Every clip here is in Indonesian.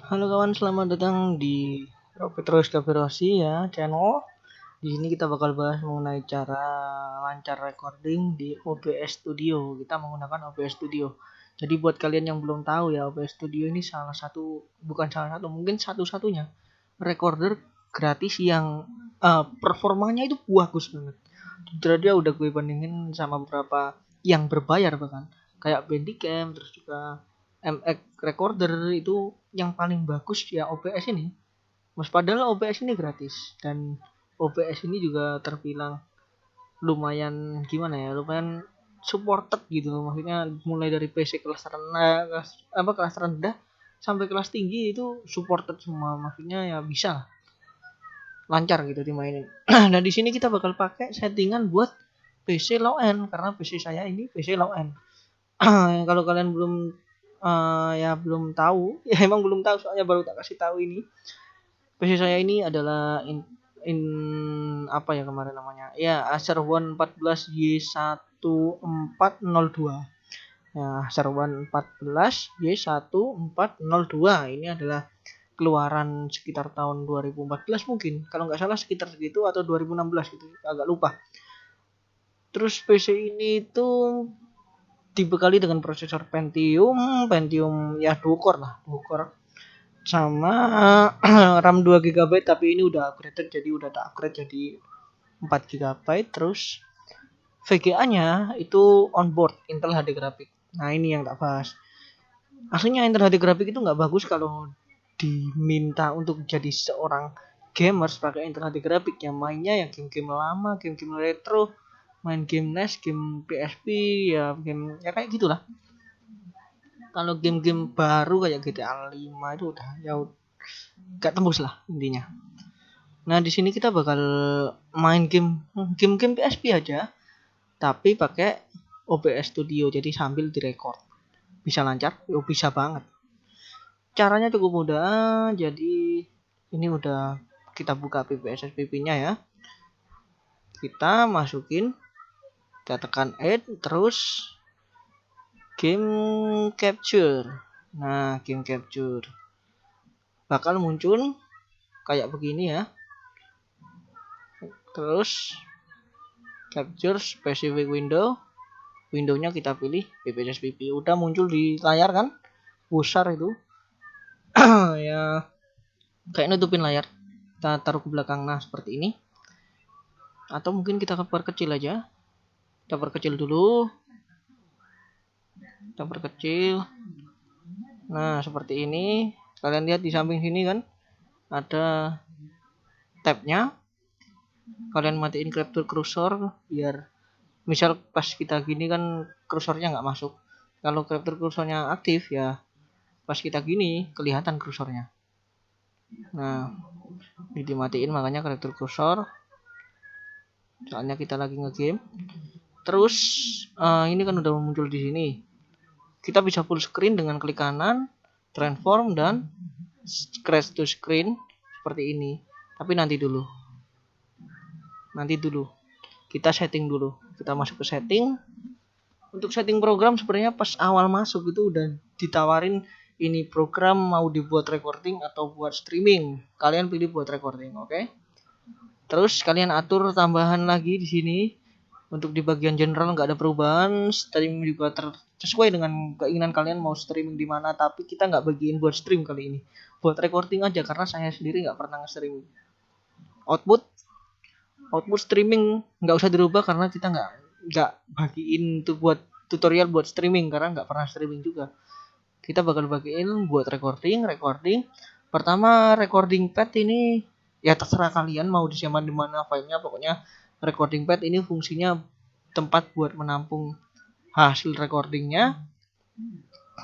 Halo kawan, selamat datang di Petrus Kapirosi ya channel. Di sini kita bakal bahas mengenai cara lancar recording di OBS Studio. Kita menggunakan OBS Studio. Jadi buat kalian yang belum tahu ya, OBS Studio ini bukan salah satu, mungkin satu-satunya recorder gratis yang performanya itu bagus banget. Dia udah gue bandingin sama beberapa yang berbayar bahkan kayak Bandicam, terus juga MX Recorder. Itu yang paling bagus ya OBS ini. Padahal OBS ini gratis, dan OBS ini juga terbilang lumayan gimana ya, lumayan supported gitu. Maksudnya mulai dari PC kelas rendah, kelas rendah sampai kelas tinggi itu supported semua. Maksudnya ya bisa lancar gitu dimainin. Dan di sini kita bakal pakai settingan buat PC low end, karena PC saya ini PC low end. Kalau kalian belum tahu, ya emang belum tahu, soalnya baru tak kasih tahu ini. PC saya ini adalah in apa ya kemarin namanya? Ya, Acer One 14 Y1402. Ya, Acer One 14 Y1402 ini adalah keluaran sekitar tahun 2014 mungkin. Kalau nggak salah sekitar segitu, atau 2016 gitu. Agak lupa. Terus PC ini tuh dibekali dengan prosesor Pentium ya 2 core lah, 2 core sama RAM 2 GB, tapi ini udah upgraded, jadi udah tak upgrade jadi 4 GB. Terus VGA-nya itu onboard Intel HD Graphic. Nah, ini yang tak bahas. Aslinya Intel HD Graphic itu nggak bagus kalau diminta untuk jadi seorang gamers pakai Intel HD Graphic. Yang mainnya yang game-game lama, game-game retro, main game NES, game PSP, ya game ya kayak gitulah. Kalau game-game baru kayak GTA 5 itu udah ya gak tembus lah intinya. Nah, di sini kita bakal main game PSP aja, tapi pakai OBS Studio, jadi sambil direkord. Bisa lancar? Yo, bisa banget. Caranya cukup mudah. Jadi ini udah kita buka PPSSPP-nya ya. Kita masukin, kita tekan add, terus game capture. Nah, game capture bakal muncul kayak begini ya. Terus capture specific windownya kita pilih PPSSPP. Udah muncul di layar kan, besar itu. Ya kayak nutupin layar, kita taruh ke belakang. Nah, seperti ini. Atau mungkin kita perkecil aja, kita perkecil dulu, kita perkecil. Nah, seperti ini. Kalian lihat di samping sini kan ada tabnya. Kalian matiin capture cursor biar misal pas kita gini kan kursornya nggak masuk. Kalau capture cursornya aktif ya pas kita gini kelihatan kursornya. Nah, dimatiin makanya capture cursor, soalnya kita lagi ngegame. Terus ini kan udah muncul di sini. Kita bisa full screen dengan klik kanan, transform, dan crash to screen seperti ini. Tapi nanti dulu. Kita setting dulu. Kita masuk ke setting. Untuk setting program sebenarnya pas awal masuk itu udah ditawarin ini program mau dibuat recording atau buat streaming. Kalian pilih buat recording, oke? Terus kalian atur tambahan lagi di sini. Untuk di bagian general nggak ada perubahan. Stream juga sesuai dengan keinginan kalian mau streaming di mana. Tapi kita nggak bagiin buat stream kali ini. Buat recording aja, karena saya sendiri nggak pernah nge-stream. Output streaming nggak usah dirubah, karena kita nggak bagiin tuh buat tutorial buat streaming, karena nggak pernah streaming juga. Kita bakal bagiin buat recording. Pertama, recording pad ini ya terserah kalian mau disimpan di mana filenya. Pokoknya recording pad ini fungsinya tempat buat menampung hasil recordingnya.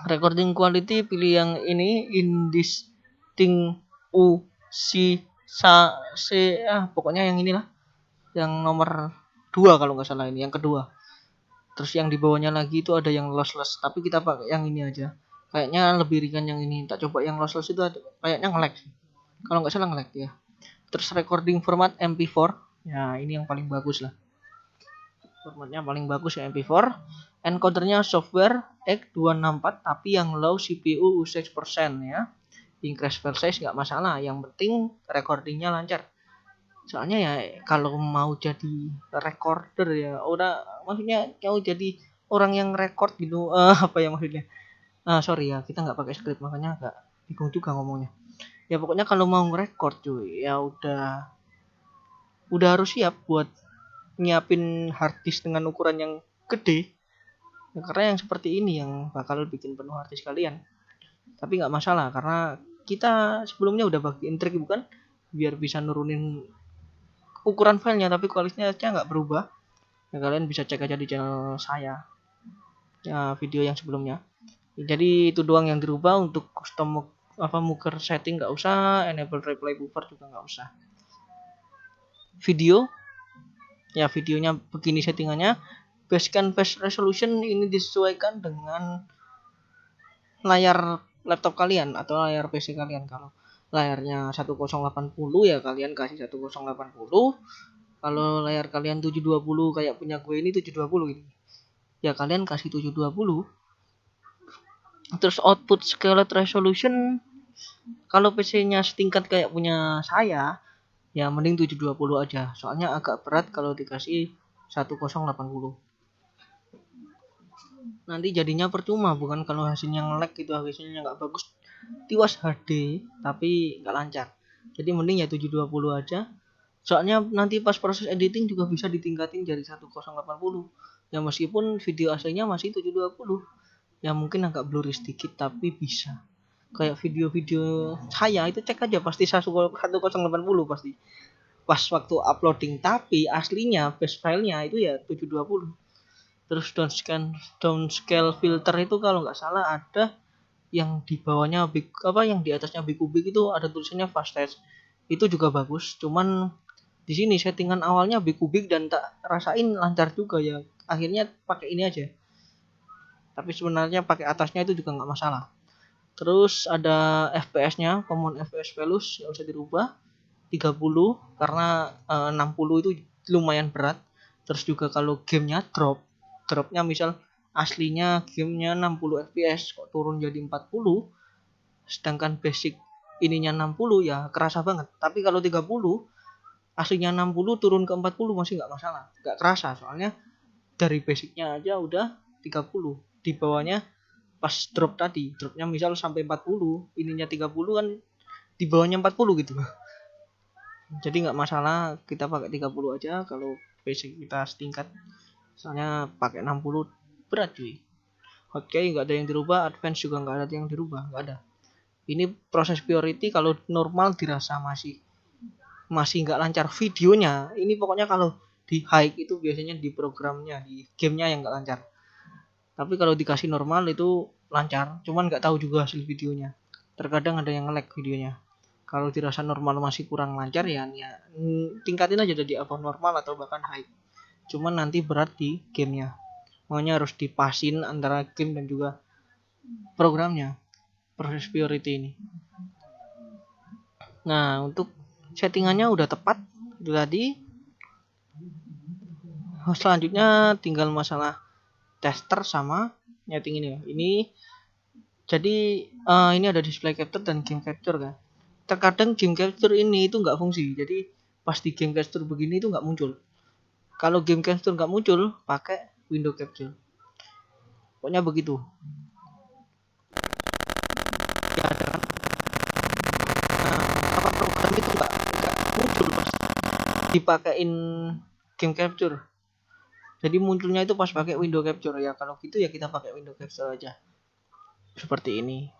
Recording quality pilih yang ini, Indistinct UC pokoknya yang inilah, yang nomor 2 kalau nggak salah, ini yang kedua. Terus yang di bawahnya lagi itu ada yang lossless, tapi kita pakai yang ini aja. Kayaknya lebih ringan yang ini. Tak coba yang lossless itu kayaknya nge-lag. Kalau nggak salah nge-lag ya. Terus recording format MP4. Ya, ini yang paling bagus lah. Formatnya paling bagus ya MP4. Encodernya software X264, tapi yang low CPU usage persen ya. increase file size nggak masalah, yang penting recordingnya lancar. Soalnya ya kalau mau jadi recorder ya udah, maksudnya mau jadi orang yang record gitu, apa ya maksudnya, sorry ya kita nggak pakai script makanya agak bingung juga ngomongnya. Ya pokoknya kalau mau ngerekord cuy ya udah harus siap buat nyiapin hard disk dengan ukuran yang gede ya, karena yang seperti ini yang bakal bikin penuh hard disk kalian. Tapi nggak masalah karena kita sebelumnya udah bagiin trik bukan, biar bisa nurunin ukuran filenya tapi kualitasnya nggak berubah ya. Kalian bisa cek aja di channel saya ya, video yang sebelumnya. Jadi itu doang yang dirubah. Untuk custom muker setting nggak usah, enable replay buffer juga nggak usah. Video ya, videonya begini settingannya. Base resolution ini disesuaikan dengan layar laptop kalian atau layar PC kalian. Kalau layarnya 1080 ya kalian kasih 1080. Kalau layar kalian 720 kayak punya gue ini 720 ini, ya kalian kasih 720. Terus output scale resolution kalau PC-nya setingkat kayak punya saya ya mending 720 aja. Soalnya agak berat kalau dikasih 1080. Nanti jadinya percuma, bukan kalau hasilnya nge-lag gitu, hasilnya nggak bagus tiwas HD tapi nggak lancar. Jadi mending ya 720 aja. Soalnya nanti pas proses editing juga bisa ditingkatin jadi 1080. Ya meskipun video aslinya masih 720. Ya mungkin agak blurry sedikit tapi bisa. Kayak video-video saya itu cek aja pasti 1080 pasti. Pas waktu uploading, tapi aslinya base filenya itu ya 720. Terus downscale filter itu kalau nggak salah ada yang di bawahnya big, yang di atasnya big kubik itu ada tulisannya fastest. Itu juga bagus, cuman di sini settingan awalnya big kubik dan tak rasain lancar juga ya. Akhirnya pakai ini aja. Tapi sebenarnya pakai atasnya itu juga nggak masalah. Terus ada FPS-nya, common FPS values nggak usah dirubah 30 karena 60 itu lumayan berat. Terus juga kalau gamenya dropnya misal aslinya gamenya 60 fps kok turun jadi 40, sedangkan basic ininya 60 ya kerasa banget. Tapi kalau 30 aslinya 60 turun ke 40 masih nggak masalah, nggak kerasa. Soalnya dari basicnya aja udah 30, di bawahnya pas dropnya misal sampai 40, ininya 30 kan di bawahnya 40 gitu. Jadi nggak masalah kita pakai 30 aja kalau basic kita setingkat. Soalnya pakai 60 berat cuy. Oke, nggak ada yang dirubah, advance juga nggak ada yang dirubah, nggak ada. Ini proses priority kalau normal dirasa masih nggak lancar videonya. Ini pokoknya kalau di high itu biasanya di programnya, di gamenya yang nggak lancar. Tapi kalau dikasih normal itu lancar, cuman nggak tahu juga hasil videonya. Terkadang ada yang nge-lag videonya. Kalau dirasa normal masih kurang lancar ya tingkatin aja jadi above normal atau bahkan high. Cuman nanti berat di gamenya. Makanya harus dipasin antara game dan juga programnya, proses priority ini. Nah, untuk settingannya udah tepat itu tadi. Selanjutnya tinggal masalah tester sama nyeting ini ya. Ini jadi ini ada display capture dan game capture kan. Terkadang game capture ini itu nggak fungsi. Jadi pas di game capture begini itu nggak muncul. Kalau game capture nggak muncul, pakai window capture. Pokoknya begitu. Ya, apa program itu nggak muncul pas dipakein game capture. Jadi munculnya itu pas pakai window capture ya. Kalau gitu ya kita pakai window capture aja. Seperti ini.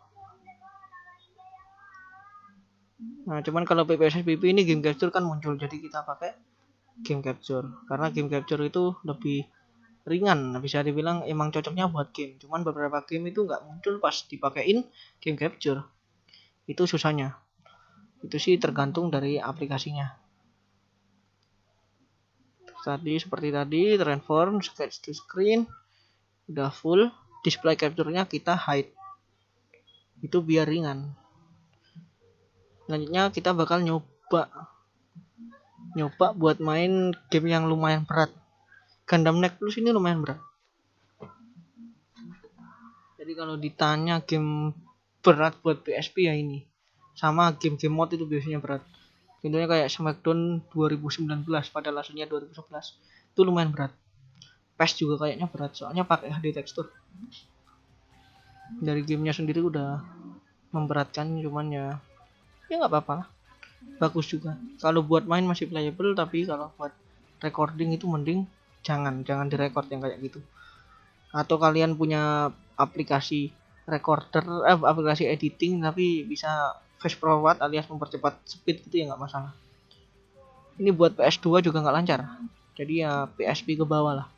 Nah, cuman kalau PPSSPP ini game capture kan muncul, jadi kita pakai game capture. Karena game capture itu lebih ringan, bisa dibilang emang cocoknya buat game. Cuman beberapa game itu nggak muncul pas dipakein game capture. Itu susahnya. Itu sih tergantung dari aplikasinya. Tadi seperti tadi, transform, sketch to screen, udah full. Display capture-nya kita hide. Itu biar ringan. Selanjutnya kita bakal nyoba buat main game yang lumayan berat. Gundam Neck Plus ini lumayan berat. Jadi kalau ditanya game berat buat PSP ya ini. Sama game-game mod itu biasanya berat. Contohnya kayak Smackdown 2019 padahal aslinya 2011. Itu lumayan berat. PES juga kayaknya berat soalnya pakai HD tekstur. Dari gamenya sendiri udah memberatkan, cuman ya nggak apa-apa lah. Bagus juga. Kalau buat main masih playable, tapi kalau buat recording itu mending jangan direcord yang kayak gitu. Atau kalian punya aplikasi recorder, aplikasi editing tapi bisa fast forward alias mempercepat speed gitu ya nggak masalah. Ini buat PS2 juga nggak lancar. Jadi ya PSP ke bawah lah.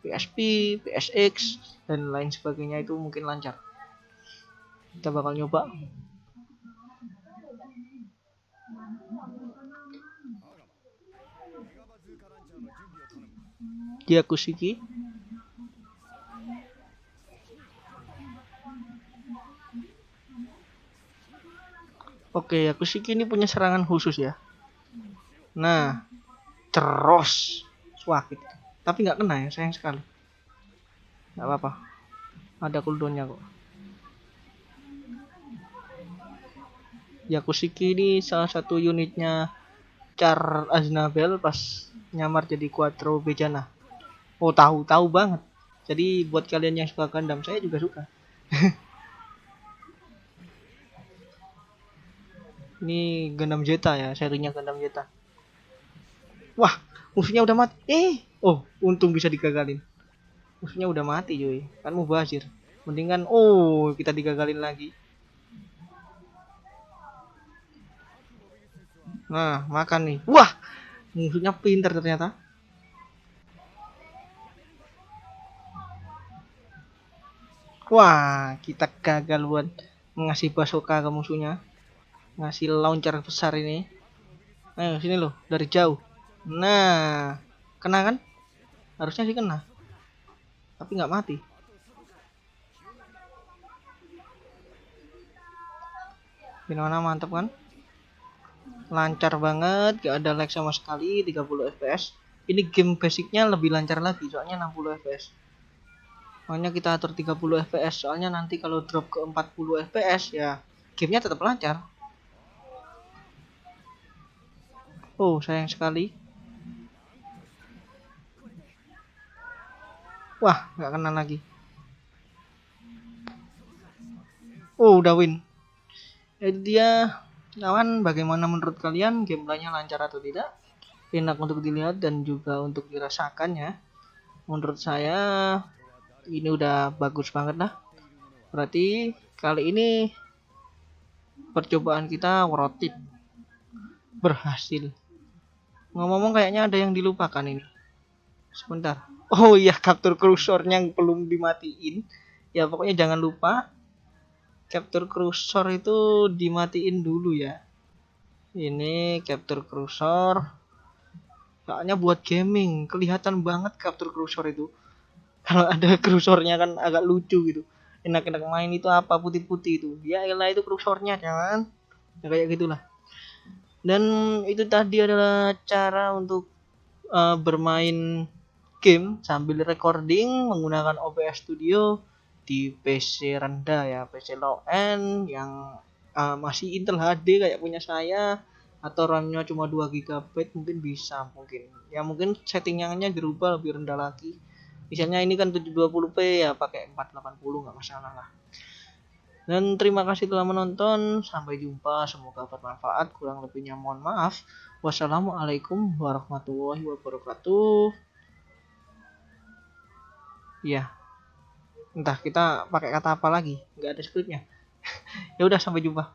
PSP, PSX dan lain sebagainya itu mungkin lancar. Kita bakal nyoba. Yakushiki. Oke, Yakushiki ini punya serangan khusus ya. Nah, ceros, swakit. Tapi nggak kena ya, sayang sekali. Nggak apa-apa, ada cooldownnya kok. Yakushiki ini salah satu unitnya Char Aznable pas nyamar jadi Quattro Bejana. Oh, tahu banget. Jadi buat kalian yang suka Gundam, saya juga suka. Ini Gundam Zeta ya, serinya Gundam Zeta. Wah, musuhnya udah mati. Oh, untung bisa digagalin. Musuhnya udah mati cuy, kan mubazir. Mendingan kita digagalin lagi. Nah, makan nih. Wah, musuhnya pinter ternyata. Wah, kita gagal buat ngasih bazooka ke musuhnya. Ngasih launcher besar ini. Ayo sini loh, dari jauh. Nah, kena kan? Harusnya sih kena. Tapi nggak mati. Gimana, mantap kan? Lancar banget, gak ada lag sama sekali, 30 fps. Ini game basicnya lebih lancar lagi, soalnya 60 fps. Makanya kita atur 30 fps, soalnya nanti kalau drop ke 40 fps ya gamenya tetap lancar. Oh, sayang sekali. Wah, nggak kena lagi. Oh, udah win. Jadi dia lawan. Bagaimana menurut kalian, gameplaynya lancar atau tidak? Enak untuk dilihat dan juga untuk dirasakan ya. Menurut saya ini udah bagus banget lah. Berarti kali ini percobaan kita worth it, berhasil. Ngomong-ngomong kayaknya ada yang dilupakan ini. Sebentar. Oh iya, capture cursor-nya yang belum dimatiin. Ya pokoknya jangan lupa capture cursor itu dimatiin dulu ya. Ini capture cursor. Soalnya buat gaming kelihatan banget capture cursor itu. Kalau ada cursornya kan agak lucu gitu. Enak-enak main itu apa putih-putih itu. Ya elah itu cursornya jangan. Ya kayak gitulah. Dan itu tadi adalah cara untuk bermain game sambil recording menggunakan OBS Studio di PC rendah ya, PC low end yang masih Intel HD kayak punya saya, atau RAM-nya cuma 2 GB mungkin bisa, mungkin settingannya dirubah lebih rendah lagi. Misalnya ini kan 720p ya pakai 480 nggak masalah lah. Dan terima kasih telah menonton. Sampai jumpa. Semoga bermanfaat. Kurang lebihnya mohon maaf. Wassalamualaikum warahmatullahi wabarakatuh. Ya, entah kita pakai kata apa lagi. Nggak ada skripnya. Ya udah, sampai jumpa.